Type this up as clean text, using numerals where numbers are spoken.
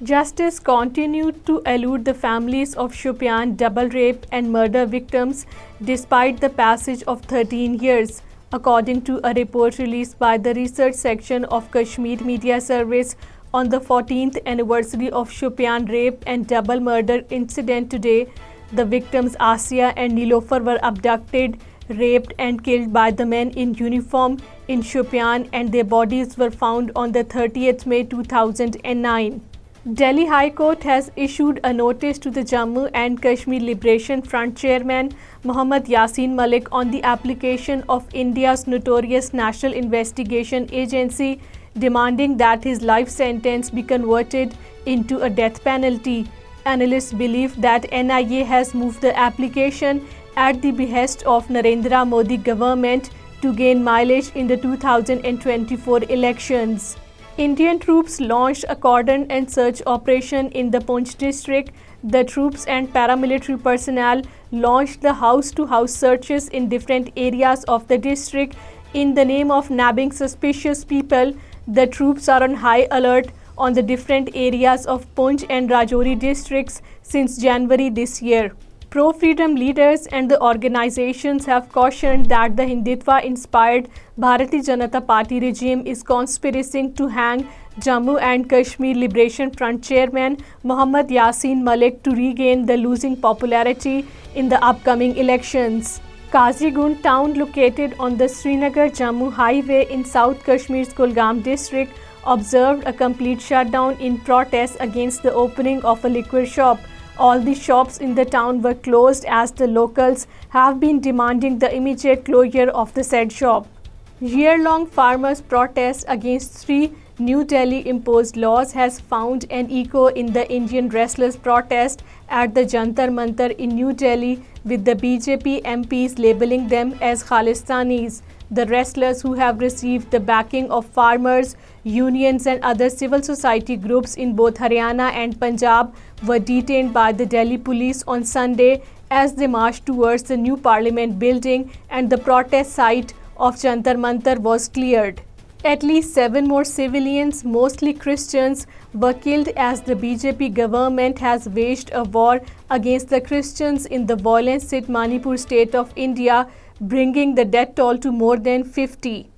Justice continued to elude the families of Shopian double rape and murder victims despite the passage of 13 years, according to a report released by the research section of Kashmir Media Service on the 14th anniversary of Shopian rape and double murder incident today. The victims Asia and Nilofer were abducted, raped and killed by the men in uniform in Shopian, and their bodies were found on the 30th May 2009. Delhi High Court has issued a notice to the Jammu and Kashmir Liberation Front chairman Muhammad Yasin Malik on the application of India's notorious National Investigation Agency, demanding that his life sentence be converted into a death penalty. Analysts believe that NIA has moved the application at the behest of Narendra Modi government to gain mileage in the 2024 elections. Indian troops launched a cordon and search operation in the Poonch district. The troops and paramilitary personnel launched the house-to-house searches in different areas of the district in the name of nabbing suspicious people. The troops are on high alert on the different areas of Poonch and Rajouri districts since January this year. Pro-freedom leaders and the organizations have cautioned that the Hindutva-inspired Bharatiya Janata Party regime is conspiring to hang Jammu and Kashmir Liberation Front chairman Muhammad Yasin Malik to regain the losing popularity in the upcoming elections. Kazigund town, located on the Srinagar-Jammu highway in South Kashmir's Kulgam district, observed a complete shutdown in protest against the opening of a liquor shop. All the shops in the town were closed as the locals have been demanding the immediate closure of the said shop. Year-long farmers' protest against 3 New Delhi imposed laws has found an echo in the Indian wrestlers' protest at the Jantar Mantar in New Delhi, with the BJP MPs labeling them as Khalistanis. The wrestlers, who have received the backing of farmers, unions and other civil society groups in both Haryana and Punjab, were detained by the Delhi police on Sunday as they marched towards the new parliament building, and the protest site of Jantar Mantar was cleared. At least 7 more civilians, mostly Christians, were killed as the BJP government has waged a war against the Christians in the violence-hit Manipur state of India, bringing the death toll to more than 50.